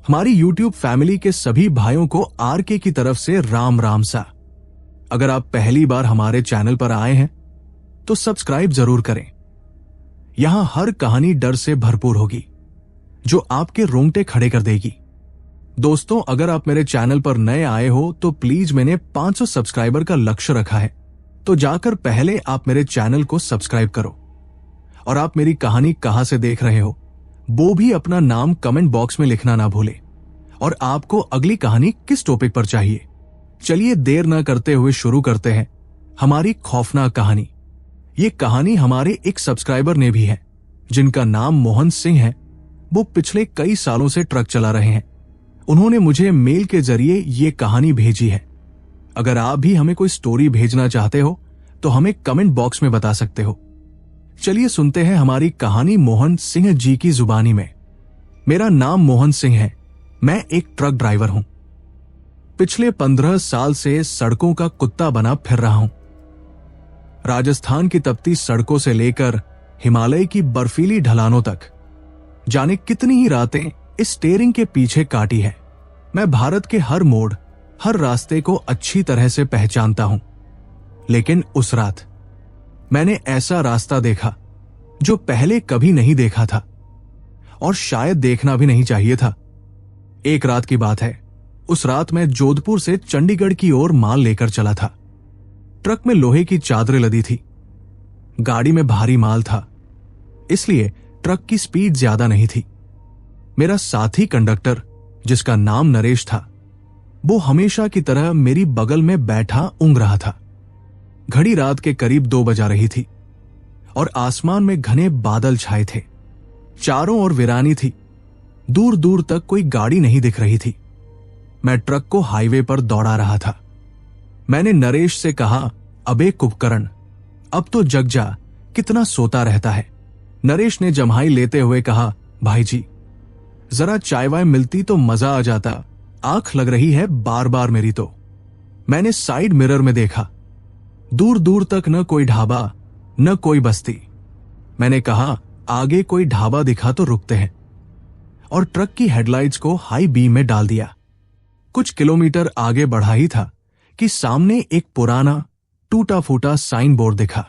हमारी YouTube family के सभी भाइयों को आरके की तरफ से राम राम सा। अगर आप पहली बार हमारे चैनल पर आए हैं तो सब्सक्राइब जरूर करें। यहां हर कहानी डर से भरपूर होगी जो आपके रोंगटे खड़े कर देगी। दोस्तों, अगर आप मेरे चैनल पर नए आए हो तो प्लीज मैंने 500 सब्सक्राइबर का लक्ष्य रखा है, तो जाकर पहले आप मेरे चैनल को सब्सक्राइब करो। और आप मेरी कहानी कहां से देख रहे हो वो भी अपना नाम कमेंट बॉक्स में लिखना ना भूले। और आपको अगली कहानी किस टॉपिक पर चाहिए, चलिए देर न करते हुए शुरू करते हैं हमारी खौफनाक कहानी। ये कहानी हमारे एक सब्सक्राइबर ने भी है जिनका नाम मोहन सिंह है। वो पिछले कई सालों से ट्रक चला रहे हैं। उन्होंने मुझे मेल के जरिए ये कहानी भेजी है। अगर आप भी हमें कोई स्टोरी भेजना चाहते हो तो हमें कमेंट बॉक्स में बता सकते हो। चलिए सुनते हैं हमारी कहानी मोहन सिंह जी की जुबानी में। मेरा नाम मोहन सिंह है। मैं एक ट्रक ड्राइवर हूं। पिछले 15 साल से सड़कों का कुत्ता बना फिर रहा हूं। राजस्थान की तपती सड़कों से लेकर हिमालय की बर्फीली ढलानों तक जाने कितनी ही रातें इस स्टीयरिंग के पीछे काटी है। मैं भारत के हर मोड़, हर रास्ते को अच्छी तरह से पहचानता हूं। लेकिन उस रात मैंने ऐसा रास्ता देखा जो पहले कभी नहीं देखा था और शायद देखना भी नहीं चाहिए था। एक रात की बात है। उस रात मैं जोधपुर से चंडीगढ़ की ओर माल लेकर चला था। ट्रक में लोहे की चादरें लदी थी। गाड़ी में भारी माल था, इसलिए ट्रक की स्पीड ज्यादा नहीं थी। मेरा साथी कंडक्टर, जिसका नाम नरेश था, वो हमेशा की तरह मेरी बगल में बैठा ऊँघ रहा था। घड़ी रात के करीब 2 बजा रही थी और आसमान में घने बादल छाए थे। चारों ओर वीरानी थी। दूर दूर तक कोई गाड़ी नहीं दिख रही थी। मैं ट्रक को हाईवे पर दौड़ा रहा था। मैंने नरेश से कहा, अबे कुपकरण, अब तो जग जा, कितना सोता रहता है। नरेश ने जम्हाई लेते हुए कहा, भाई जी, जरा चाय वाय मिलती तो मजा आ जाता। आंख लग रही है बार बार मेरी तो। मैंने साइड मिरर में देखा। दूर दूर तक न कोई ढाबा न कोई बस्ती। मैंने कहा, आगे कोई ढाबा दिखा तो रुकते हैं, और ट्रक की हेडलाइट्स को हाई बीम में डाल दिया। कुछ किलोमीटर आगे बढ़ा ही था कि सामने एक पुराना टूटा फूटा साइन बोर्ड दिखा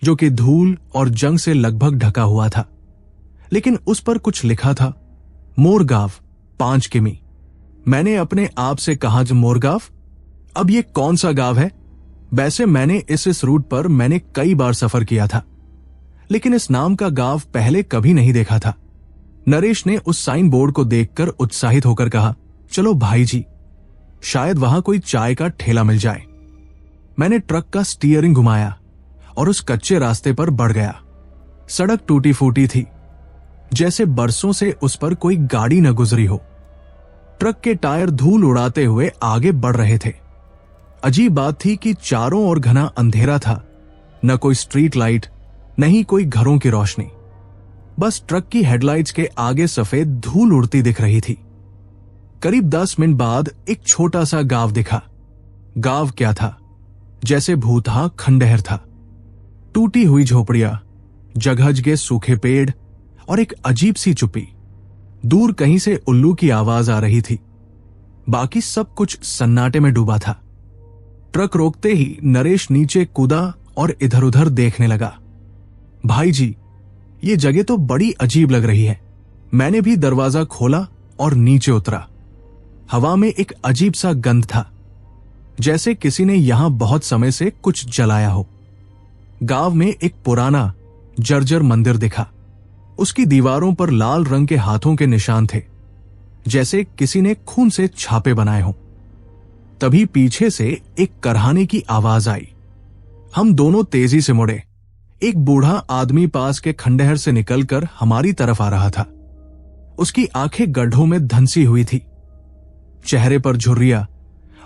जो कि धूल और जंग से लगभग ढका हुआ था। लेकिन उस पर कुछ लिखा था, मोरगांव 5 किमी। मैंने अपने आप से कहा, मोरगांव, अब ये कौन सा गांव है? वैसे मैंने इस रूट पर मैंने कई बार सफर किया था, लेकिन इस नाम का गांव पहले कभी नहीं देखा था। नरेश ने उस साइन बोर्ड को देखकर उत्साहित होकर कहा, चलो भाई जी, शायद वहां कोई चाय का ठेला मिल जाए। मैंने ट्रक का स्टीयरिंग घुमाया और उस कच्चे रास्ते पर बढ़ गया। सड़क टूटी फूटी थी, जैसे बरसों से उस पर कोई गाड़ी न गुजरी हो। ट्रक के टायर धूल उड़ाते हुए आगे बढ़ रहे थे। अजीब बात थी कि चारों ओर घना अंधेरा था। न कोई स्ट्रीट लाइट, न ही कोई घरों की रोशनी। बस ट्रक की हेडलाइट्स के आगे सफेद धूल उड़ती दिख रही थी। करीब 10 मिनट बाद एक छोटा सा गांव दिखा। गांव क्या था, जैसे भूतहा खंडहर था। टूटी हुई झोपड़ियां, जगहजगे सूखे पेड़ और एक अजीब सी चुप्पी। दूर कहीं से उल्लू की आवाज आ रही थी। बाकी सब कुछ सन्नाटे में डूबा था। ट्रक रोकते ही नरेश नीचे कूदा और इधर उधर देखने लगा। भाई जी, ये जगह तो बड़ी अजीब लग रही है। मैंने भी दरवाजा खोला और नीचे उतरा। हवा में एक अजीब सा गंध था, जैसे किसी ने यहां बहुत समय से कुछ जलाया हो। गांव में एक पुराना जर्जर मंदिर दिखा। उसकी दीवारों पर लाल रंग के हाथों के निशान थे, जैसे किसी ने खून से छापे बनाए हों। तभी पीछे से एक करहाने की आवाज आई। हम दोनों तेजी से मुड़े। एक बूढ़ा आदमी पास के खंडहर से निकलकर हमारी तरफ आ रहा था। उसकी आंखें गड्ढों में धंसी हुई थी, चेहरे पर झुर्रियां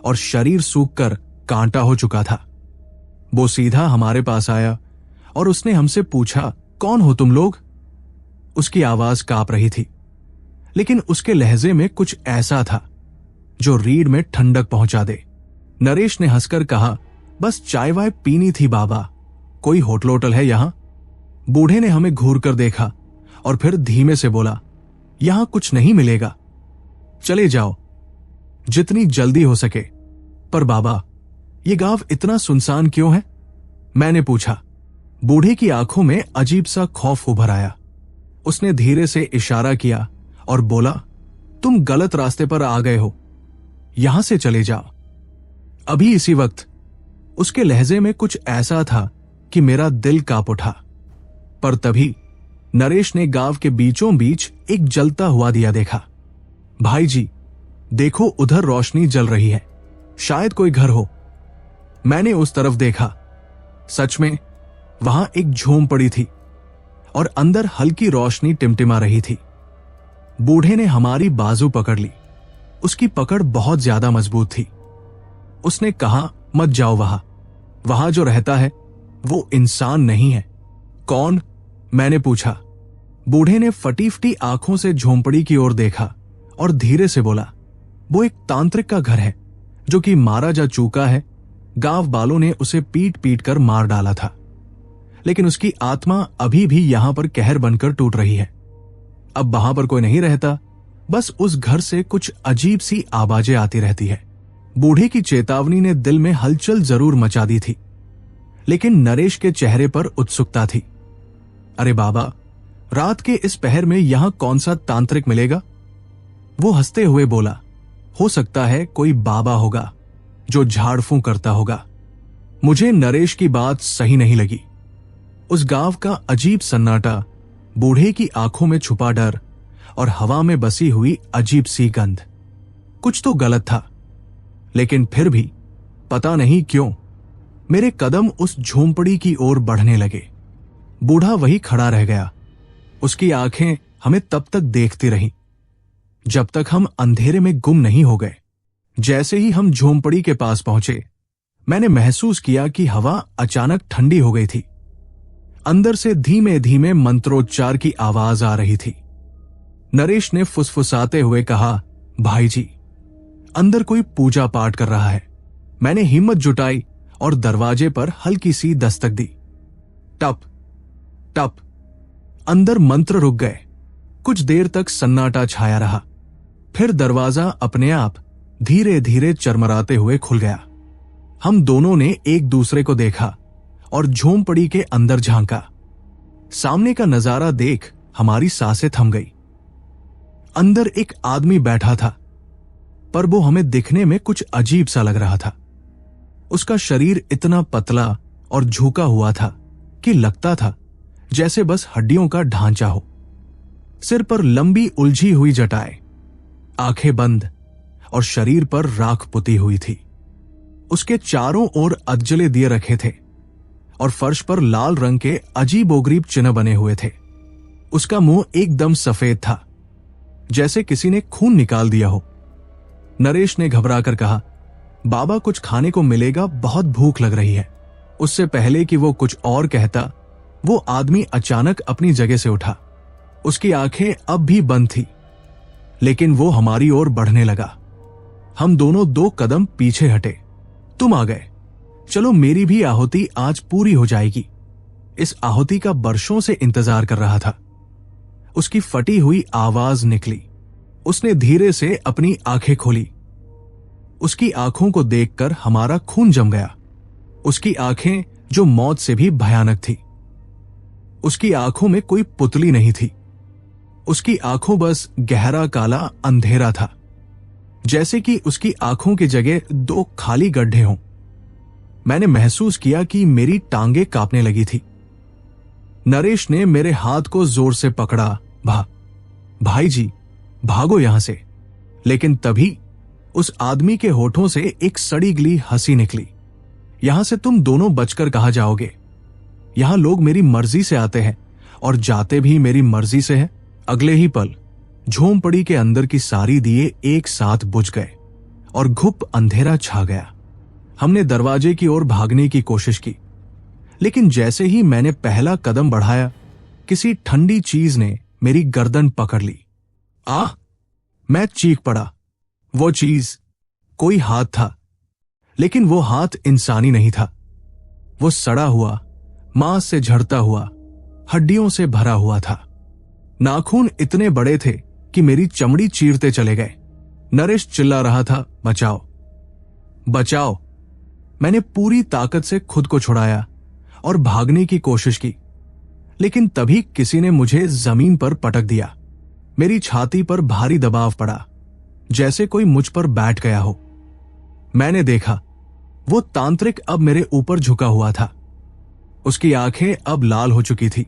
और शरीर सूखकर कांटा हो चुका था। वो सीधा हमारे पास आया और उसने हमसे पूछा, कौन हो तुम लोग? उसकी आवाज कांप रही थी, लेकिन उसके लहजे में कुछ ऐसा था जो रीढ़ में ठंडक पहुंचा दे। नरेश ने हंसकर कहा, बस चाय वाय पीनी थी बाबा, कोई होटल वोटल है यहां? बूढ़े ने हमें घूर कर देखा और फिर धीमे से बोला, यहां कुछ नहीं मिलेगा। चले जाओ, जितनी जल्दी हो सके। पर बाबा, ये गांव इतना सुनसान क्यों है? मैंने पूछा। बूढ़े की आंखों में अजीब सा खौफ उभर आया। उसने धीरे से इशारा किया और बोला, तुम गलत रास्ते पर आ गए हो, यहां से चले जाओ। अभी इसी वक्त उसके लहजे में कुछ ऐसा था कि मेरा दिल कांप उठा। पर तभी नरेश ने गांव के बीचों बीच एक जलता हुआ दिया देखा। भाई जी, देखो, उधर रोशनी जल रही है, शायद कोई घर हो। मैंने उस तरफ देखा। सच में वहां एक झोम पड़ी थी और अंदर हल्की रोशनी टिमटिमा रही थी। बूढ़े ने हमारी बाजू पकड़ ली। उसकी पकड़ बहुत ज्यादा मजबूत थी। उसने कहा, मत जाओ वहां। वहां जो रहता है वो इंसान नहीं है। कौन? मैंने पूछा। बूढ़े ने फटी फटी आंखों से झोंपड़ी की ओर देखा और धीरे से बोला, वो एक तांत्रिक का घर है जो कि मारा जा चूका है। गांव वालों ने उसे पीट पीट कर मार डाला था, लेकिन उसकी आत्मा अभी भी यहां पर कहर बनकर टूट रही है। अब वहां पर कोई नहीं रहता, बस उस घर से कुछ अजीब सी आवाजें आती रहती है। बूढ़े की चेतावनी ने दिल में हलचल जरूर मचा दी थी, लेकिन नरेश के चेहरे पर उत्सुकता थी। अरे बाबा, रात के इस पहर में यहां कौन सा तांत्रिक मिलेगा? वो हंसते हुए बोला, हो सकता है कोई बाबा होगा जो झाड़ फूंक करता होगा। मुझे नरेश की बात सही नहीं लगी। उस गांव का अजीब सन्नाटा, बूढ़े की आंखों में छुपा डर और हवा में बसी हुई अजीब सी गंध, कुछ तो गलत था। लेकिन फिर भी पता नहीं क्यों मेरे कदम उस झोंपड़ी की ओर बढ़ने लगे। बूढ़ा वही खड़ा रह गया। उसकी आंखें हमें तब तक देखती रहीं जब तक हम अंधेरे में गुम नहीं हो गए। जैसे ही हम झोंपड़ी के पास पहुंचे, मैंने महसूस किया कि हवा अचानक ठंडी हो गई थी। अंदर से धीमे धीमे मंत्रोच्चार की आवाज आ रही थी। नरेश ने फुसफुसाते हुए कहा, भाई जी, अंदर कोई पूजा पाठ कर रहा है। मैंने हिम्मत जुटाई और दरवाजे पर हल्की सी दस्तक दी। टप टप, अंदर मंत्र रुक गए। कुछ देर तक सन्नाटा छाया रहा। फिर दरवाजा अपने आप धीरे धीरे चरमराते हुए खुल गया। हम दोनों ने एक दूसरे को देखा और झोंपड़ी के अंदर झांका। सामने का नजारा देख हमारी सांसें थम गई। अंदर एक आदमी बैठा था, पर वो हमें दिखने में कुछ अजीब सा लग रहा था। उसका शरीर इतना पतला और झुका हुआ था कि लगता था जैसे बस हड्डियों का ढांचा हो। सिर पर लंबी उलझी हुई जटाएं, आंखें बंद और शरीर पर राख पुती हुई थी। उसके चारों ओर अधजले दिए रखे थे और फर्श पर लाल रंग के अजीबोगरीब चिन्ह बने हुए थे। उसका मुंह एकदम सफेद था, जैसे किसी ने खून निकाल दिया हो। नरेश ने घबराकर कहा, बाबा, कुछ खाने को मिलेगा, बहुत भूख लग रही है। उससे पहले कि वो कुछ और कहता, वो आदमी अचानक अपनी जगह से उठा। उसकी आंखें अब भी बंद थी, लेकिन वो हमारी ओर बढ़ने लगा। हम दोनों 2 कदम पीछे हटे। तुम आ गए, चलो, मेरी भी आहुति आज पूरी हो जाएगी। इस आहुति का बरसों से इंतजार कर रहा था। उसकी फटी हुई आवाज निकली। उसने धीरे से अपनी आंखें खोली। उसकी आंखों को देखकर हमारा खून जम गया। उसकी आंखें जो मौत से भी भयानक थी। उसकी आंखों में कोई पुतली नहीं थी। उसकी आंखों बस गहरा काला अंधेरा था, जैसे कि उसकी आंखों की जगह 2 खाली गड्ढे हों। मैंने महसूस किया कि मेरी टांगें कांपने लगी थी। नरेश ने मेरे हाथ को जोर से पकड़ा। भाई जी, भागो यहां से। लेकिन तभी उस आदमी के होठों से एक सड़ी गली हंसी निकली। यहां से तुम दोनों बचकर कहां जाओगे? यहां लोग मेरी मर्जी से आते हैं और जाते भी मेरी मर्जी से हैं। अगले ही पल झोंपड़ी के अंदर की सारी दिए एक साथ बुझ गए और घुप अंधेरा छा गया। हमने दरवाजे की ओर भागने की कोशिश की, लेकिन जैसे ही मैंने पहला कदम बढ़ाया, किसी ठंडी चीज ने मेरी गर्दन पकड़ ली। आह! मैं चीख पड़ा। वो चीज कोई हाथ था, लेकिन वो हाथ इंसानी नहीं था। वो सड़ा हुआ, मांस से झड़ता हुआ, हड्डियों से भरा हुआ था। नाखून इतने बड़े थे कि मेरी चमड़ी चीरते चले गए। नरेश चिल्ला रहा था, बचाओ बचाओ। मैंने पूरी ताकत से खुद को छुड़ाया और भागने की कोशिश की, लेकिन तभी किसी ने मुझे जमीन पर पटक दिया। मेरी छाती पर भारी दबाव पड़ा, जैसे कोई मुझ पर बैठ गया हो। मैंने देखा वो तांत्रिक अब मेरे ऊपर झुका हुआ था। उसकी आंखें अब लाल हो चुकी थी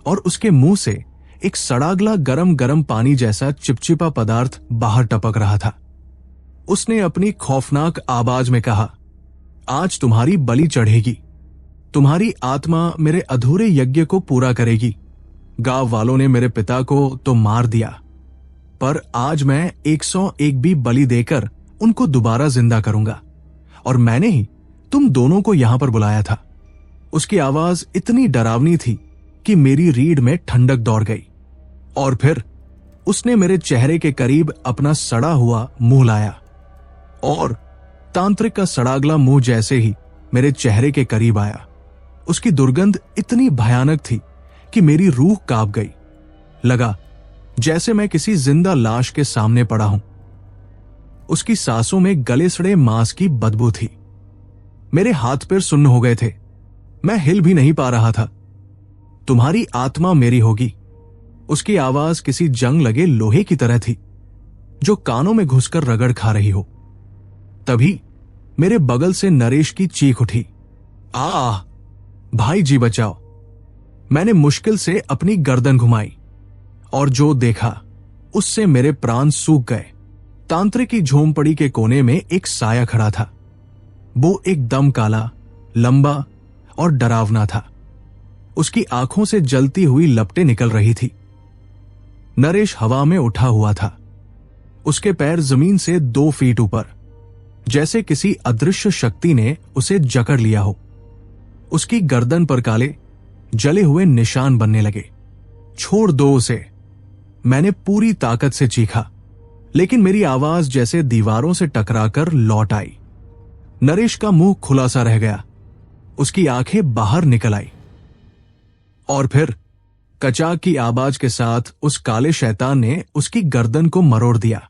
और उसके मुंह से एक सड़ागला गरम गरम पानी जैसा चिपचिपा पदार्थ बाहर टपक रहा था। उसने अपनी खौफनाक आवाज में कहा, आज तुम्हारी बलि चढ़ेगी। तुम्हारी आत्मा मेरे अधूरे यज्ञ को पूरा करेगी। गांव वालों ने मेरे पिता को तो मार दिया, पर आज मैं 101 भी बलि देकर उनको दोबारा जिंदा करूंगा, और मैंने ही तुम दोनों को यहां पर बुलाया था। उसकी आवाज इतनी डरावनी थी कि मेरी रीढ़ में ठंडक दौड़ गई। और फिर उसने मेरे चेहरे के करीब अपना सड़ा हुआ मुंह लाया, और तांत्रिक का सड़ागला मुंह जैसे ही मेरे चेहरे के करीब आया, उसकी दुर्गंध इतनी भयानक थी कि मेरी रूह कांप गई। लगा जैसे मैं किसी जिंदा लाश के सामने पड़ा हूं। उसकी सांसों में गले सड़े मांस की बदबू थी। मेरे हाथ पैर सुन्न हो गए थे, मैं हिल भी नहीं पा रहा था। तुम्हारी आत्मा मेरी होगी। उसकी आवाज किसी जंग लगे लोहे की तरह थी, जो कानों में घुसकर रगड़ खा रही हो। तभी मेरे बगल से नरेश की चीख उठी, आ भाई जी बचाओ। मैंने मुश्किल से अपनी गर्दन घुमाई और जो देखा उससे मेरे प्राण सूख गए। तांत्रिक की झोंपड़ी के कोने में एक साया खड़ा था। वो एकदम काला, लंबा और डरावना था। उसकी आंखों से जलती हुई लपटें निकल रही थी। नरेश हवा में उठा हुआ था, उसके पैर जमीन से 2 फीट ऊपर, जैसे किसी अदृश्य शक्ति ने उसे जकड़ लिया हो। उसकी गर्दन पर काले जले हुए निशान बनने लगे। छोड़ दो उसे, मैंने पूरी ताकत से चीखा, लेकिन मेरी आवाज जैसे दीवारों से टकराकर लौट आई। नरेश का मुंह खुला सा रह गया, उसकी आंखें बाहर निकल आई, और फिर कचाक की आवाज के साथ उस काले शैतान ने उसकी गर्दन को मरोड़ दिया।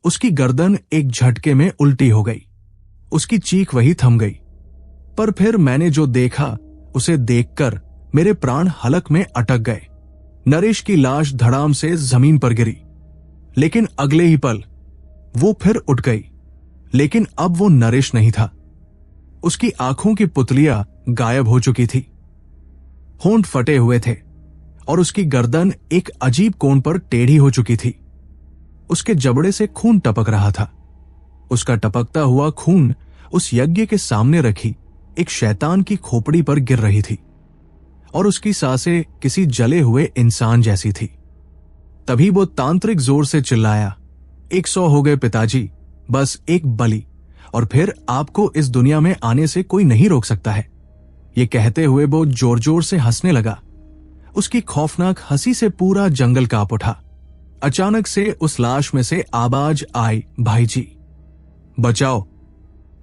उसकी गर्दन एक झटके में उल्टी हो गई। उसकी चीख वही थम गई। पर फिर मैंने जो देखा उसे देखकर मेरे प्राण हलक में अटक गए। नरेश की लाश धड़ाम से जमीन पर गिरी, लेकिन अगले ही पल वो फिर उठ गई। लेकिन अब वो नरेश नहीं था। उसकी आंखों की पुतलियां गायब हो चुकी थी, होंठ फटे हुए थे और उसकी गर्दन एक अजीब कोण पर टेढ़ी हो चुकी थी। उसके जबड़े से खून टपक रहा था। उसका टपकता हुआ खून उस यज्ञ के सामने रखी एक शैतान की खोपड़ी पर गिर रही थी, और उसकी सांसें किसी जले हुए इंसान जैसी थी। तभी वो तांत्रिक जोर से चिल्लाया, 100 हो गए पिताजी, बस एक बलि, और फिर आपको इस दुनिया में आने से कोई नहीं रोक सकता है। ये कहते हुए वो जोर जोर से हंसने लगा। उसकी खौफनाक हंसी से पूरा जंगल कांप उठा। अचानक से उस लाश में से आवाज आई, भाई जी बचाओ।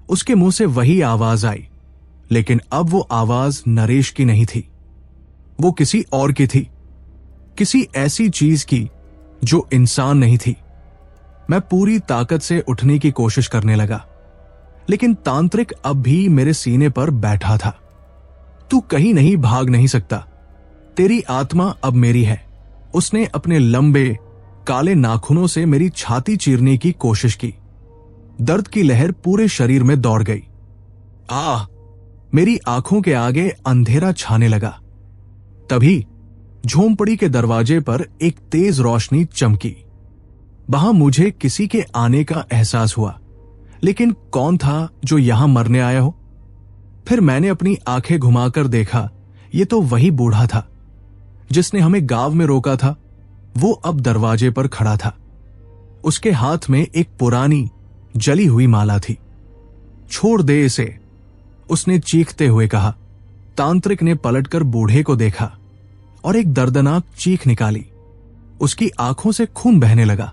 उसके मुंह से वही आवाज आई, लेकिन अब वो आवाज नरेश की नहीं थी, वो किसी और की थी, किसी ऐसी चीज की जो इंसान नहीं थी। मैं पूरी ताकत से उठने की कोशिश करने लगा, लेकिन तांत्रिक अब भी मेरे सीने पर बैठा था। तू कहीं नहीं भाग नहीं सकता, तेरी आत्मा अब मेरी है। उसने अपने लंबे काले नाखूनों से मेरी छाती चीरने की कोशिश की। दर्द की लहर पूरे शरीर में दौड़ गई। मेरी आंखों के आगे अंधेरा छाने लगा। तभी झोंपड़ी के दरवाजे पर एक तेज रोशनी चमकी। वहां मुझे किसी के आने का एहसास हुआ, लेकिन कौन था जो यहां मरने आया हो? फिर मैंने अपनी आंखें घुमाकर देखा, ये तो वही बूढ़ा था जिसने हमें गांव में रोका था। वो अब दरवाजे पर खड़ा था। उसके हाथ में एक पुरानी जली हुई माला थी। छोड़ दे इसे, उसने चीखते हुए कहा। तांत्रिक ने पलटकर बूढ़े को देखा और एक दर्दनाक चीख निकाली। उसकी आंखों से खून बहने लगा।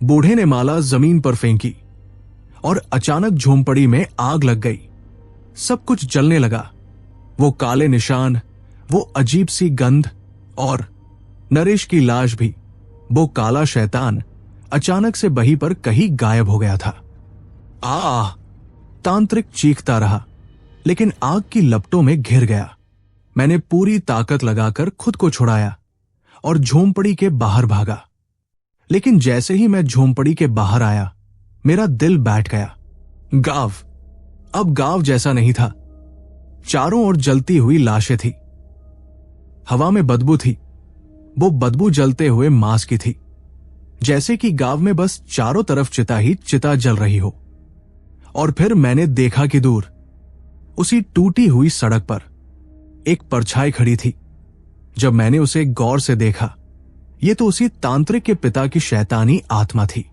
बूढ़े ने माला जमीन पर फेंकी और अचानक झोंपड़ी में आग लग गई। सब कुछ जलने लगा। वो काले निशान, वो अजीब सी गंध, और नरेश की लाश भी। वो काला शैतान अचानक से बही पर कहीं गायब हो गया था। आ तांत्रिक चीखता रहा, लेकिन आग की लपटों में घिर गया। मैंने पूरी ताकत लगाकर खुद को छुड़ाया और झोंपड़ी के बाहर भागा। लेकिन जैसे ही मैं झोंपड़ी के बाहर आया, मेरा दिल बैठ गया। गाँव अब गाँव जैसा नहीं था। चारों ओर जलती हुई लाशें थी। हवा में बदबू थी। वो बदबू जलते हुए मांस की थी, जैसे कि गांव में बस चारों तरफ चिता ही चिता जल रही हो। और फिर मैंने देखा कि दूर उसी टूटी हुई सड़क पर एक परछाई खड़ी थी। जब मैंने उसे गौर से देखा, ये तो उसी तांत्रिक के पिता की शैतानी आत्मा थी।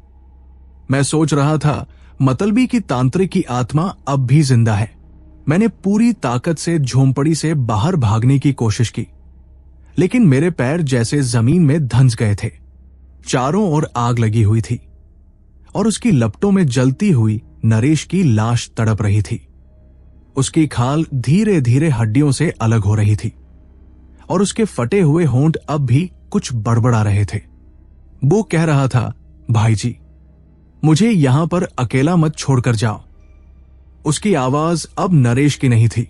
मैं सोच रहा था मतलबी की तांत्रिक की आत्मा अब भी जिंदा है। मैंने पूरी ताकत से झोंपड़ी से बाहर भागने की कोशिश की, लेकिन मेरे पैर जैसे जमीन में धंस गए थे। चारों ओर आग लगी हुई थी और उसकी लपटों में जलती हुई नरेश की लाश तड़प रही थी। उसकी खाल धीरे धीरे हड्डियों से अलग हो रही थी और उसके फटे हुए होंठ अब भी कुछ बड़बड़ा रहे थे। वो कह रहा था, भाई जी, मुझे यहां पर अकेला मत छोड़कर जाओ। उसकी आवाज अब नरेश की नहीं थी।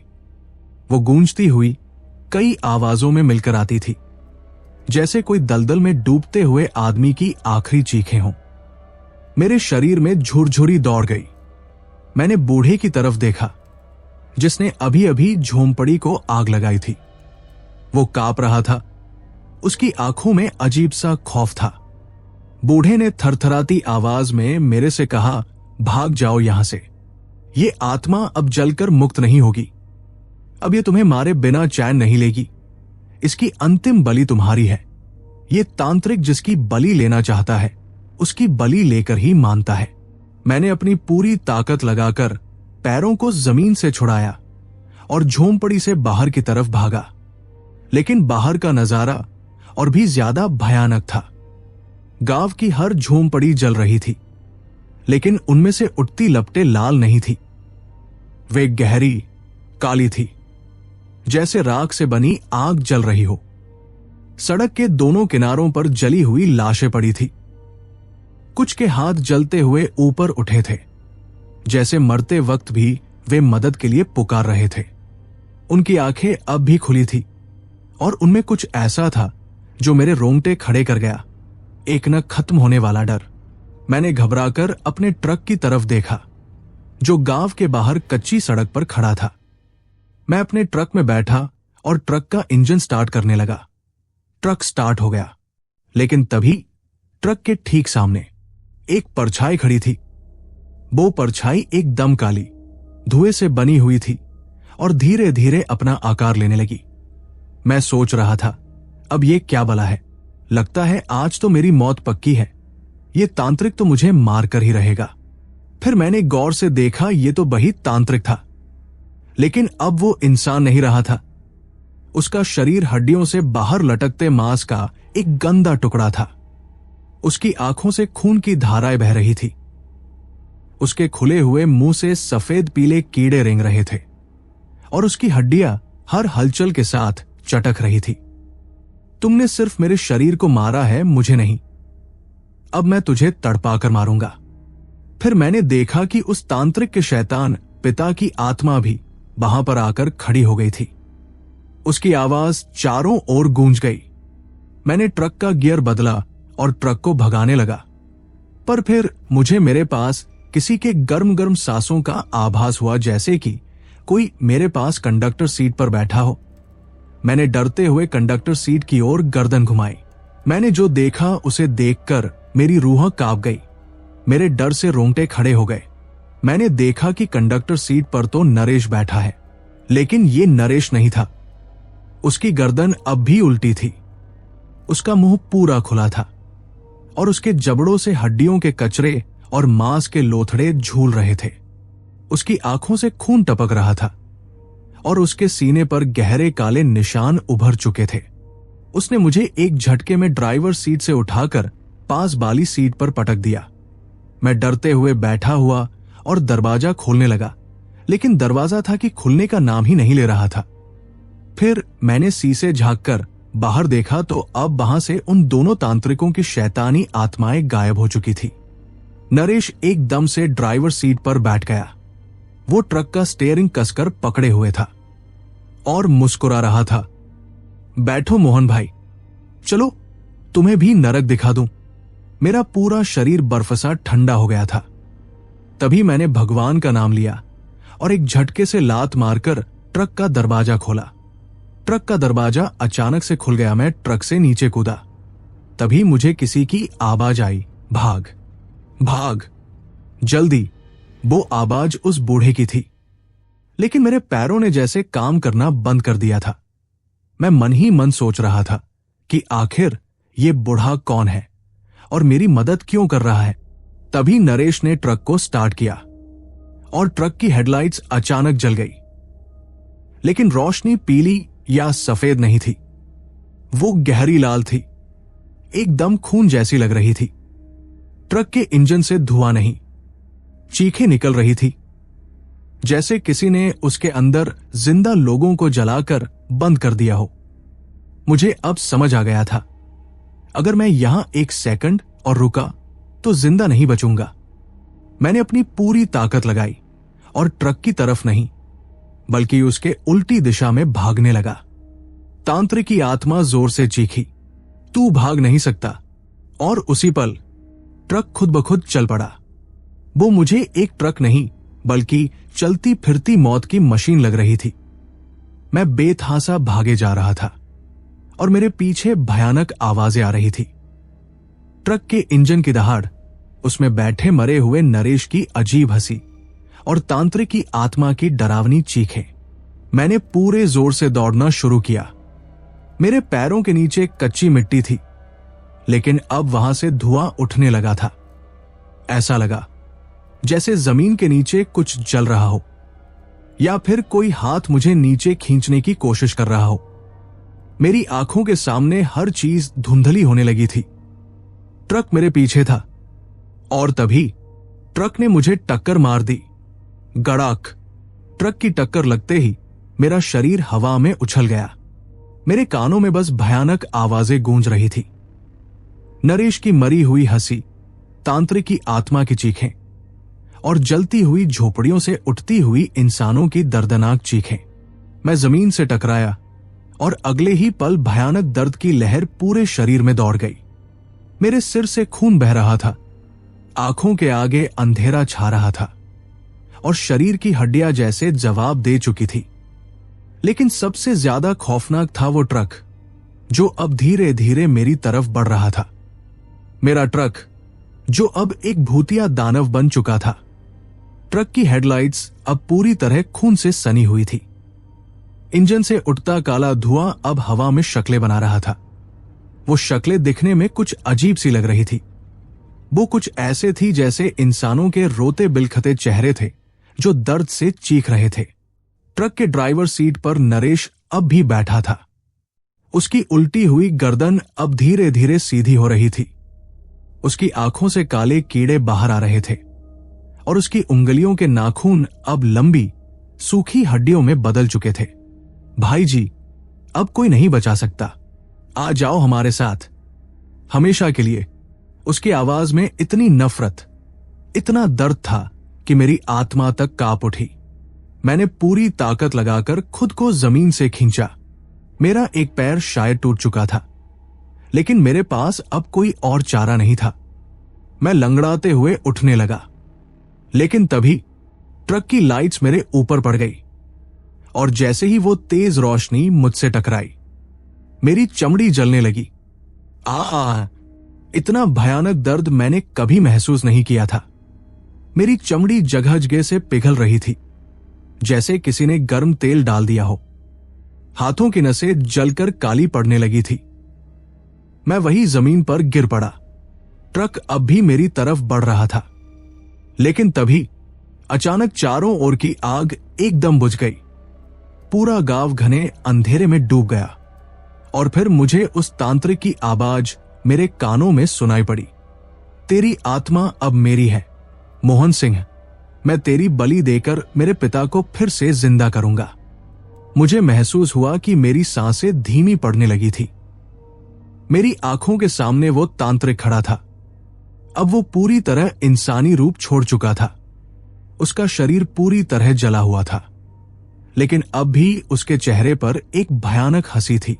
वो गूंजती हुई कई आवाजों में मिलकर आती थी, जैसे कोई दलदल में डूबते हुए आदमी की आखिरी चीखें हों। मेरे शरीर में झुरझुरी दौड़ गई। मैंने बूढ़े की तरफ देखा, जिसने अभी अभी झोंपड़ी को आग लगाई थी। वो कांप रहा था। उसकी आंखों में अजीब सा खौफ था। बूढ़े ने थरथराती आवाज में मेरे से कहा, भाग जाओ यहां से। ये आत्मा अब जलकर मुक्त नहीं होगी। अब ये तुम्हें मारे बिना चैन नहीं लेगी। इसकी अंतिम बलि तुम्हारी है। ये तांत्रिक जिसकी बलि लेना चाहता है, उसकी बलि लेकर ही मानता है। मैंने अपनी पूरी ताकत लगाकर पैरों को जमीन से छुड़ाया और झोंपड़ी से बाहर की तरफ भागा। लेकिन बाहर का नजारा और भी ज्यादा भयानक था। गांव की हर झोंपड़ी जल रही थी, लेकिन उनमें से उठती लपटें लाल नहीं थी। वे गहरी काली थी, जैसे राख से बनी आग जल रही हो। सड़क के दोनों किनारों पर जली हुई लाशें पड़ी थी। कुछ के हाथ जलते हुए ऊपर उठे थे, जैसे मरते वक्त भी वे मदद के लिए पुकार रहे थे। उनकी आंखें अब भी खुली थी और उनमें कुछ ऐसा था जो मेरे रोंगटे खड़े कर गया। एक न खत्म होने वाला डर। मैंने घबराकर अपने ट्रक की तरफ देखा, जो गांव के बाहर कच्ची सड़क पर खड़ा था। मैं अपने ट्रक में बैठा और ट्रक का इंजन स्टार्ट करने लगा। ट्रक स्टार्ट हो गया, लेकिन तभी ट्रक के ठीक सामने एक परछाई खड़ी थी। वो परछाई एकदम काली, धुएं से बनी हुई थी और धीरे धीरे अपना आकार लेने लगी। मैं सोच रहा था, अब ये क्या बला है? लगता है आज तो मेरी मौत पक्की है। ये तांत्रिक तो मुझे मार कर ही रहेगा। फिर मैंने गौर से देखा, ये तो वही तांत्रिक था, लेकिन अब वो इंसान नहीं रहा था। उसका शरीर हड्डियों से बाहर लटकते मांस का एक गंदा टुकड़ा था। उसकी आंखों से खून की धाराएं बह रही थी। उसके खुले हुए मुंह से सफेद पीले कीड़े रेंग रहे थे और उसकी हड्डियां हर हलचल के साथ चटक रही थी। तुमने सिर्फ मेरे शरीर को मारा है, मुझे नहीं। अब मैं तुझे तड़पाकर मारूंगा। फिर मैंने देखा कि उस तांत्रिक के शैतान पिता की आत्मा भी वहां पर आकर खड़ी हो गई थी। उसकी आवाज चारों ओर गूंज गई। मैंने ट्रक का गियर बदला और ट्रक को भगाने लगा, पर फिर मुझे मेरे पास किसी के गर्म गर्म सांसों का आभास हुआ, जैसे कि कोई मेरे पास कंडक्टर सीट पर बैठा हो। मैंने डरते हुए कंडक्टर सीट की ओर गर्दन घुमाई। मैंने जो देखा उसे देखकर मेरी रूह कांप गई। मेरे डर से रोंगटे खड़े हो गए। मैंने देखा कि कंडक्टर सीट पर तो नरेश बैठा है, लेकिन ये नरेश नहीं था। उसकी गर्दन अब भी उल्टी थी। उसका मुंह पूरा खुला था और उसके जबड़ों से हड्डियों के कचरे और मांस के लोथड़े झूल रहे थे। उसकी आंखों से खून टपक रहा था और उसके सीने पर गहरे काले निशान उभर चुके थे। उसने मुझे एक झटके में ड्राइवर सीट से उठाकर पास वाली सीट पर पटक दिया। मैं डरते हुए बैठा हुआ और दरवाजा खोलने लगा, लेकिन दरवाजा था कि खुलने का नाम ही नहीं ले रहा था। फिर मैंने शीशे झांककर बाहर देखा तो अब वहां से उन दोनों तांत्रिकों की शैतानी आत्माएं गायब हो चुकी थी। नरेश एकदम से ड्राइवर सीट पर बैठ गया। वो ट्रक का स्टीयरिंग कसकर पकड़े हुए था और मुस्कुरा रहा था। बैठो मोहन भाई, चलो तुम्हें भी नरक दिखा दूं। मेरा पूरा शरीर बर्फसा ठंडा हो गया था। तभी मैंने भगवान का नाम लिया और एक झटके से लात मारकर ट्रक का दरवाजा खोला। ट्रक का दरवाजा अचानक से खुल गया। मैं ट्रक से नीचे कूदा। तभी मुझे किसी की आवाज आई, भाग भाग जल्दी। वो आवाज उस बूढ़े की थी, लेकिन मेरे पैरों ने जैसे काम करना बंद कर दिया था। मैं मन ही मन सोच रहा था कि आखिर ये बूढ़ा कौन है और मेरी मदद क्यों कर रहा है। तभी नरेश ने ट्रक को स्टार्ट किया और ट्रक की हेडलाइट्स अचानक जल गई। लेकिन रोशनी पीली या सफेद नहीं थी, वो गहरी लाल थी, एकदम खून जैसी लग रही थी। ट्रक के इंजन से धुआं नहीं, चीखें निकल रही थी, जैसे किसी ने उसके अंदर जिंदा लोगों को जलाकर बंद कर दिया हो। मुझे अब समझ आ गया था, अगर मैं यहां एक सेकंड और रुका तो जिंदा नहीं बचूंगा। मैंने अपनी पूरी ताकत लगाई और ट्रक की तरफ नहीं, बल्कि उसके उल्टी दिशा में भागने लगा। तांत्रिक की आत्मा जोर से चीखी, तू भाग नहीं सकता। और उसी पल ट्रक खुद ब खुद चल पड़ा। वो मुझे एक ट्रक नहीं, बल्कि चलती फिरती मौत की मशीन लग रही थी। मैं बेतहासा भागे जा रहा था और मेरे पीछे भयानक आवाजें आ रही थी। ट्रक के इंजन की दहाड़, उसमें बैठे मरे हुए नरेश की अजीब हंसी और तांत्रिक की आत्मा की डरावनी चीखें। मैंने पूरे जोर से दौड़ना शुरू किया। मेरे पैरों के नीचे कच्ची मिट्टी थी, लेकिन अब वहां से धुआं उठने लगा था। ऐसा लगा जैसे जमीन के नीचे कुछ जल रहा हो, या फिर कोई हाथ मुझे नीचे खींचने की कोशिश कर रहा हो। मेरी आंखों के सामने हर चीज धुंधली होने लगी थी। ट्रक मेरे पीछे था और तभी ट्रक ने मुझे टक्कर मार दी। गड़ाक। ट्रक की टक्कर लगते ही मेरा शरीर हवा में उछल गया। मेरे कानों में बस भयानक आवाजें गूंज रही थी। नरेश की मरी हुई हंसी, तांत्रिक की आत्मा की चीखें और जलती हुई झोपड़ियों से उठती हुई इंसानों की दर्दनाक चीखें। मैं जमीन से टकराया और अगले ही पल भयानक दर्द की लहर पूरे शरीर में दौड़ गई। मेरे सिर से खून बह रहा था, आंखों के आगे अंधेरा छा रहा था और शरीर की हड्डियां जैसे जवाब दे चुकी थी। लेकिन सबसे ज्यादा खौफनाक था वो ट्रक, जो अब धीरे धीरे मेरी तरफ बढ़ रहा था। मेरा ट्रक, जो अब एक भूतिया दानव बन चुका था। ट्रक की हेडलाइट्स अब पूरी तरह खून से सनी हुई थी। इंजन से उठता काला धुआं अब हवा में शक्लें बना रहा था। वो शक्लें दिखने में कुछ अजीब सी लग रही थी। वो कुछ ऐसे थी जैसे इंसानों के रोते बिलखते चेहरे थे जो दर्द से चीख रहे थे। ट्रक के ड्राइवर सीट पर नरेश अब भी बैठा था। उसकी उल्टी हुई गर्दन अब धीरे धीरे सीधी हो रही थी। उसकी आंखों से काले कीड़े बाहर आ रहे थे और उसकी उंगलियों के नाखून अब लंबी सूखी हड्डियों में बदल चुके थे। भाई जी, अब कोई नहीं बचा सकता, आ जाओ हमारे साथ, हमेशा के लिए। उसकी आवाज में इतनी नफरत, इतना दर्द था कि मेरी आत्मा तक कांप उठी। मैंने पूरी ताकत लगाकर खुद को जमीन से खींचा। मेरा एक पैर शायद टूट चुका था, लेकिन मेरे पास अब कोई और चारा नहीं था। मैं लंगड़ाते हुए उठने लगा, लेकिन तभी ट्रक की लाइट्स मेरे ऊपर पड़ गई और जैसे ही वो तेज रोशनी मुझसे टकराई, मेरी चमड़ी जलने लगी। इतना भयानक दर्द मैंने कभी महसूस नहीं किया था। मेरी चमड़ी जगह जगह से पिघल रही थी, जैसे किसी ने गर्म तेल डाल दिया हो। हाथों की नसें जलकर काली पड़ने लगी थी। मैं वही जमीन पर गिर पड़ा। ट्रक अब भी मेरी तरफ बढ़ रहा था, लेकिन तभी अचानक चारों ओर की आग एकदम बुझ गई। पूरा गांव घने अंधेरे में डूब गया और फिर मुझे उस तांत्रिक की आवाज मेरे कानों में सुनाई पड़ी। तेरी आत्मा अब मेरी है, मोहन सिंह। मैं तेरी बलि देकर मेरे पिता को फिर से जिंदा करूंगा। मुझे महसूस हुआ कि मेरी सांसें धीमी पड़ने लगी थी मेरी आंखों के सामने वो तांत्रिक खड़ा था। अब वो पूरी तरह इंसानी रूप छोड़ चुका था। उसका शरीर पूरी तरह जला हुआ था, लेकिन अब भी उसके चेहरे पर एक भयानक हंसी थी।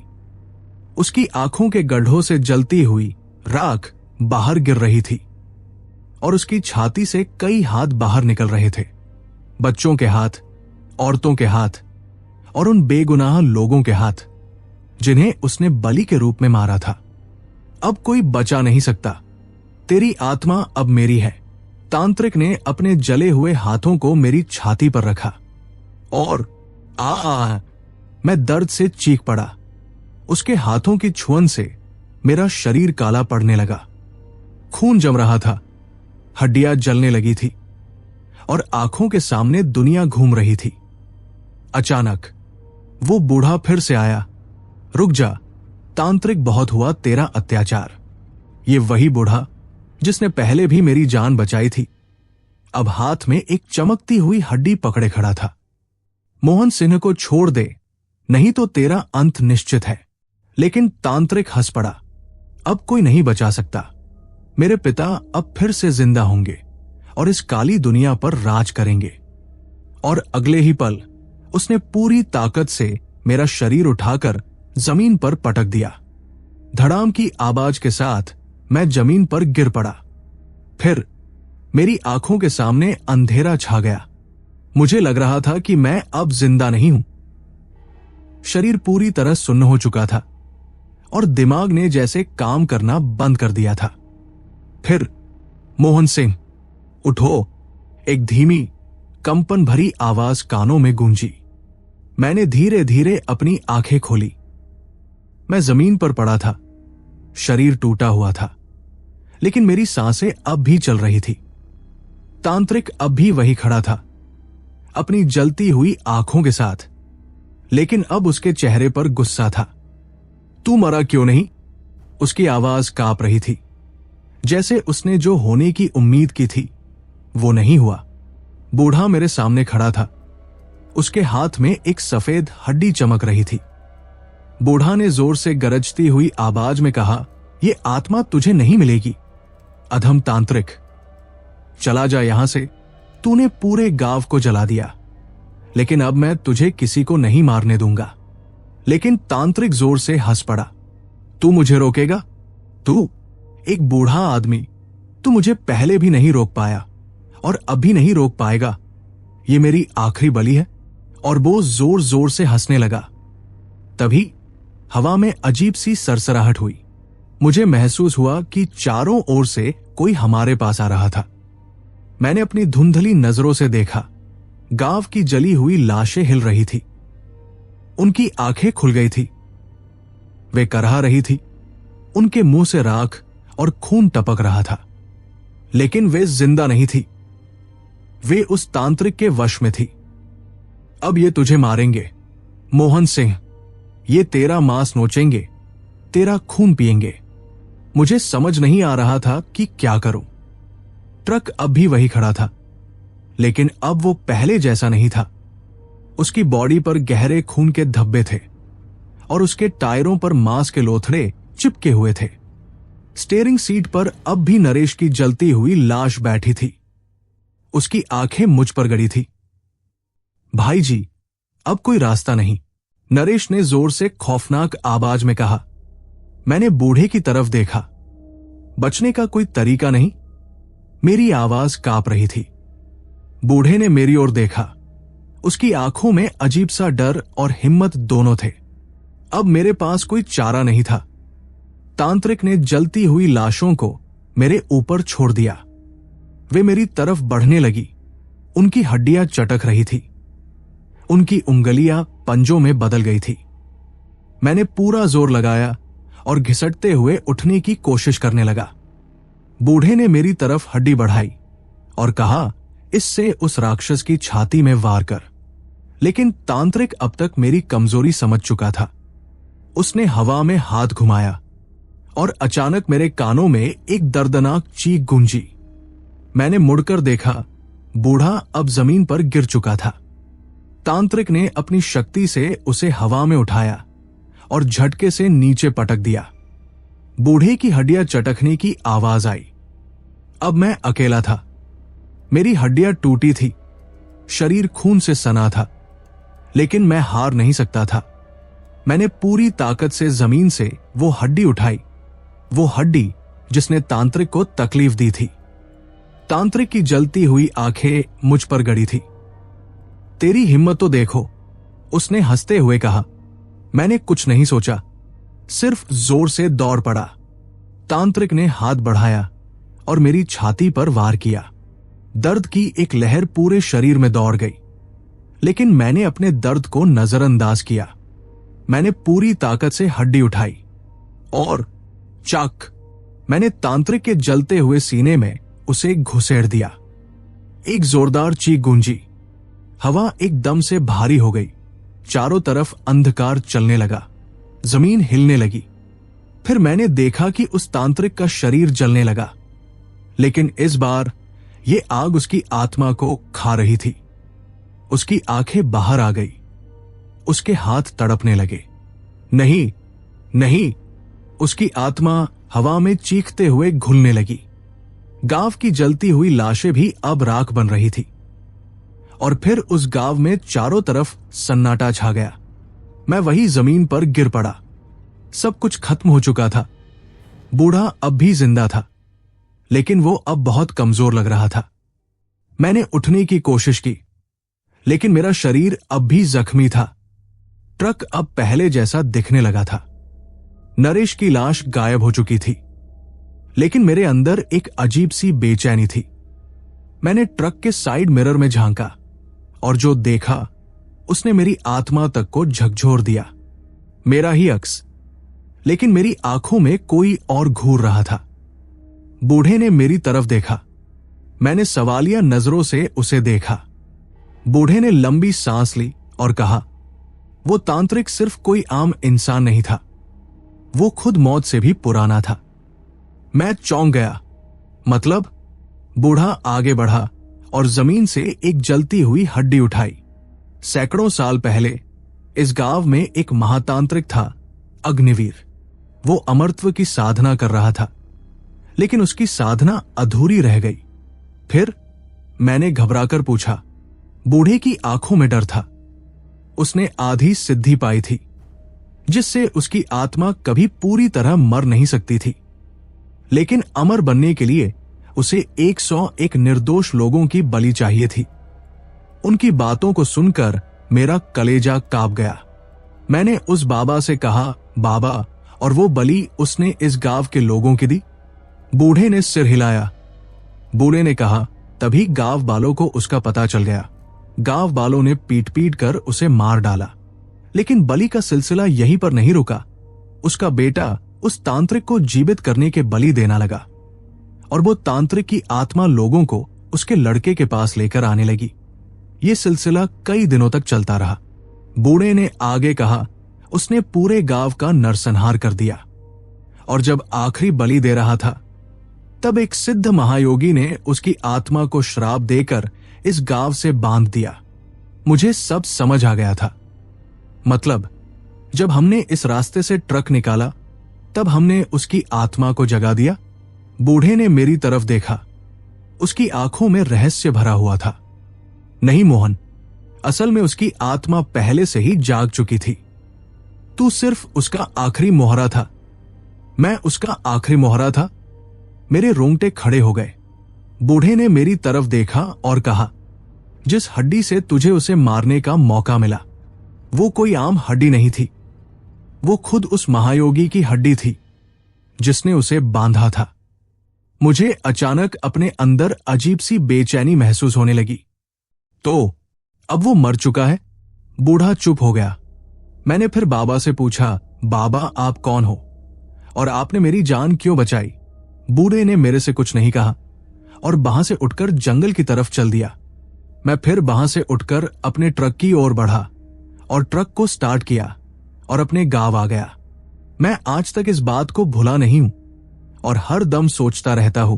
उसकी आंखों के गड्ढों से जलती हुई राख बाहर गिर रही थी और उसकी छाती से कई हाथ बाहर निकल रहे थे। बच्चों के हाथ, औरतों के हाथ और उन बेगुनाह लोगों के हाथ जिन्हें उसने बलि के रूप में मारा था। अब कोई बचा नहीं सकता। तेरी आत्मा अब मेरी है। तांत्रिक ने अपने जले हुए हाथों को मेरी छाती पर रखा और मैं दर्द से चीख पड़ा। उसके हाथों की छुअन से मेरा शरीर काला पड़ने लगा। खून जम रहा था, हड्डियां जलने लगी थी और आंखों के सामने दुनिया घूम रही थी। अचानक वो बूढ़ा फिर से आया। रुक जा, तांत्रिक, बहुत हुआ तेरा अत्याचार। ये वही बूढ़ा जिसने पहले भी मेरी जान बचाई थी, अब हाथ में एक चमकती हुई हड्डी पकड़े खड़ा था। मोहन सिंह को छोड़ दे, नहीं तो तेरा अंत निश्चित है। लेकिन तांत्रिक हंस पड़ा। अब कोई नहीं बचा सकता। मेरे पिता अब फिर से जिंदा होंगे और इस काली दुनिया पर राज करेंगे। और अगले ही पल उसने पूरी ताकत से मेरा शरीर उठाकर जमीन पर पटक दिया। धड़ाम की आवाज के साथ मैं जमीन पर गिर पड़ा। फिर मेरी आंखों के सामने अंधेरा छा गया। मुझे लग रहा था कि मैं अब जिंदा नहीं हूं। शरीर पूरी तरह सुन्न हो चुका था और दिमाग ने जैसे काम करना बंद कर दिया था। फिर मोहन सिंह, उठो, एक धीमी कंपन भरी आवाज कानों में गूंजी। मैंने धीरे धीरे अपनी आंखें खोली। मैं जमीन पर पड़ा था। शरीर टूटा हुआ था, लेकिन मेरी सांसें अब भी चल रही थी। तांत्रिक अब भी वही खड़ा था, अपनी जलती हुई आंखों के साथ, लेकिन अब उसके चेहरे पर गुस्सा था। तू मरा क्यों नहीं? उसकी आवाज कांप रही थी, जैसे उसने जो होने की उम्मीद की थी वो नहीं हुआ। बूढ़ा मेरे सामने खड़ा था। उसके हाथ में एक सफेद हड्डी चमक रही थी। बूढ़ा ने जोर से गरजती हुई आवाज में कहा, ये आत्मा तुझे नहीं मिलेगी, अधम तांत्रिक। चला जा यहां से। तूने पूरे गांव को जला दिया, लेकिन अब मैं तुझे किसी को नहीं मारने दूंगा। लेकिन तांत्रिक जोर से हंस पड़ा। तू मुझे रोकेगा? तू एक बूढ़ा आदमी, तू मुझे पहले भी नहीं रोक पाया और अभी नहीं रोक पाएगा। ये मेरी आखिरी बलि है। और वो जोर जोर से हंसने लगा। तभी हवा में अजीब सी सरसराहट हुई। मुझे महसूस हुआ कि चारों ओर से कोई हमारे पास आ रहा था। मैंने अपनी धुंधली नजरों से देखा। गांव की जली हुई लाशें हिल रही थी। उनकी आंखें खुल गई थी। वे करहा रही थी। उनके मुंह से राख और खून टपक रहा था, लेकिन वे जिंदा नहीं थी। वे उस तांत्रिक के वश में थी। अब ये तुझे मारेंगे मोहन सिंह। ये तेरा मांस नोचेंगे, तेरा खून पिएंगे। मुझे समझ नहीं आ रहा था कि क्या करूं। ट्रक अब भी वही खड़ा था, लेकिन अब वो पहले जैसा नहीं था। उसकी बॉडी पर गहरे खून के धब्बे थे और उसके टायरों पर मांस के लोथड़े चिपके हुए थे। स्टीयरिंग सीट पर अब भी नरेश की जलती हुई लाश बैठी थी। उसकी आंखें मुझ पर गड़ी थी। भाई जी, अब कोई रास्ता नहीं, नरेश ने जोर से खौफनाक आवाज में कहा। मैंने बूढ़े की तरफ देखा। बचने का कोई तरीका नहीं। मेरी आवाज कांप रही थी। बूढ़े ने मेरी ओर देखा। उसकी आंखों में अजीब सा डर और हिम्मत दोनों थे। अब मेरे पास कोई चारा नहीं था। तांत्रिक ने जलती हुई लाशों को मेरे ऊपर छोड़ दिया। वे मेरी तरफ बढ़ने लगी। उनकी हड्डियां चटक रही थी। उनकी उंगलियां पंजों में बदल गई थी। मैंने पूरा जोर लगाया और घिसटते हुए उठने की कोशिश करने लगा। बूढ़े ने मेरी तरफ हड्डी बढ़ाई और कहा, इससे उस राक्षस की छाती में वार कर। लेकिन तांत्रिक अब तक मेरी कमजोरी समझ चुका था। उसने हवा में हाथ घुमाया और अचानक मेरे कानों में एक दर्दनाक चीख गूंजी। मैंने मुड़कर देखा। बूढ़ा अब जमीन पर गिर चुका था। तांत्रिक ने अपनी शक्ति से उसे हवा में उठाया और झटके से नीचे पटक दिया। बूढ़े की हड्डियां चटकने की आवाज आई। अब मैं अकेला था। मेरी हड्डियां टूटी थी, शरीर खून से सना था, लेकिन मैं हार नहीं सकता था। मैंने पूरी ताकत से जमीन से वो हड्डी उठाई, वो हड्डी जिसने तांत्रिक को तकलीफ दी थी। तांत्रिक की जलती हुई आंखें मुझ पर गड़ी थी। तेरी हिम्मत तो देखो, उसने हंसते हुए कहा। मैंने कुछ नहीं सोचा, सिर्फ जोर से दौड़ पड़ा। तांत्रिक ने हाथ बढ़ाया और मेरी छाती पर वार किया। दर्द की एक लहर पूरे शरीर में दौड़ गई, लेकिन मैंने अपने दर्द को नजरअंदाज किया। मैंने पूरी ताकत से हड्डी उठाई और चक, मैंने तांत्रिक के जलते हुए सीने में उसे घुसेड़ दिया। एक जोरदार चीख गूंजी। हवा एकदम से भारी हो गई। चारों तरफ अंधकार चलने लगा, जमीन हिलने लगी। फिर मैंने देखा कि उस तांत्रिक का शरीर जलने लगा, लेकिन इस बार ये आग उसकी आत्मा को खा रही थी। उसकी आंखें बाहर आ गई, उसके हाथ तड़पने लगे। नहीं नहीं, उसकी आत्मा हवा में चीखते हुए घुलने लगी। गांव की जलती हुई लाशें भी अब राख बन रही थी। और फिर उस गांव में चारों तरफ सन्नाटा छा गया। मैं वही जमीन पर गिर पड़ा। सब कुछ खत्म हो चुका था। बूढ़ा अब भी जिंदा था, लेकिन वो अब बहुत कमजोर लग रहा था। मैंने उठने की कोशिश की, लेकिन मेरा शरीर अब भी जख्मी था। ट्रक अब पहले जैसा दिखने लगा था। नरेश की लाश गायब हो चुकी थी, लेकिन मेरे अंदर एक अजीब सी बेचैनी थी। मैंने ट्रक के साइड मिरर में झांका और जो देखा उसने मेरी आत्मा तक को झकझोर दिया। मेरा ही अक्स, लेकिन मेरी आंखों में कोई और घूर रहा था। बूढ़े ने मेरी तरफ देखा। मैंने सवालिया नजरों से उसे देखा। बूढ़े ने लंबी सांस ली और कहा, वो तांत्रिक सिर्फ कोई आम इंसान नहीं था, वो खुद मौत से भी पुराना था। मैं चौंक गया। मतलब? बूढ़ा आगे बढ़ा और जमीन से एक जलती हुई हड्डी उठाई। सैकड़ों साल पहले इस गांव में एक महातांत्रिक था, अग्निवीर। वो अमरत्व की साधना कर रहा था, लेकिन उसकी साधना अधूरी रह गई। फिर मैंने घबराकर पूछा। बूढ़े की आंखों में डर था। उसने आधी सिद्धि पाई थी, जिससे उसकी आत्मा कभी पूरी तरह मर नहीं सकती थी, लेकिन अमर बनने के लिए उसे 101 निर्दोष लोगों की बलि चाहिए थी। उनकी बातों को सुनकर मेरा कलेजा कांप गया। मैंने उस बाबा से कहा, बाबा, और वो बलि उसने इस गांव के लोगों की दी? बूढ़े ने सिर हिलाया। बूढ़े ने कहा, तभी गांव वालों को उसका पता चल गया। गांव वालों ने पीट पीट कर उसे मार डाला। लेकिन बलि का सिलसिला यहीं पर नहीं रुका। उसका बेटा उस तांत्रिक को जीवित करने के बलि देना लगा, और वो तांत्रिक की आत्मा लोगों को उसके लड़के के पास लेकर आने लगी। ये सिलसिला कई दिनों तक चलता रहा। बूढ़े ने आगे कहा, उसने पूरे गांव का नरसंहार कर दिया, और जब आखिरी बलि दे रहा था, तब एक सिद्ध महायोगी ने उसकी आत्मा को श्राप देकर इस गांव से बांध दिया। मुझे सब समझ आ गया था। मतलब, जब हमने इस रास्ते से ट्रक निकाला, तब हमने उसकी आत्मा को जगा दिया। बूढ़े ने मेरी तरफ देखा। उसकी आंखों में रहस्य भरा हुआ था। नहीं मोहन, असल में उसकी आत्मा पहले से ही जाग चुकी थी। तू सिर्फ उसका आखिरी मोहरा था। मैं उसका आखिरी मोहरा था। मेरे रोंगटे खड़े हो गए। बूढ़े ने मेरी तरफ देखा और कहा, जिस हड्डी से तुझे उसे मारने का मौका मिला, वो कोई आम हड्डी नहीं थी। वो खुद उस महायोगी की हड्डी थी, जिसने उसे बांधा था। मुझे अचानक अपने अंदर अजीब सी बेचैनी महसूस होने लगी। तो अब वो मर चुका है? बूढ़ा चुप हो गया। मैंने फिर बाबा से पूछा, बाबा आप कौन हो और आपने मेरी जान क्यों बचाई? बूढ़े ने मेरे से कुछ नहीं कहा और वहां से उठकर जंगल की तरफ चल दिया। मैं फिर वहां से उठकर अपने ट्रक की ओर बढ़ा और ट्रक को स्टार्ट किया और अपने गांव आ गया। मैं आज तक इस बात को भुला नहीं हूं और हर दम सोचता रहता हूं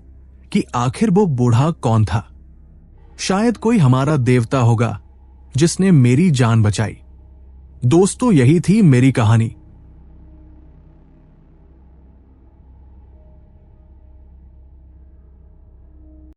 कि आखिर वो बूढ़ा कौन था। शायद कोई हमारा देवता होगा जिसने मेरी जान बचाई। दोस्तों, यही थी मेरी कहानी।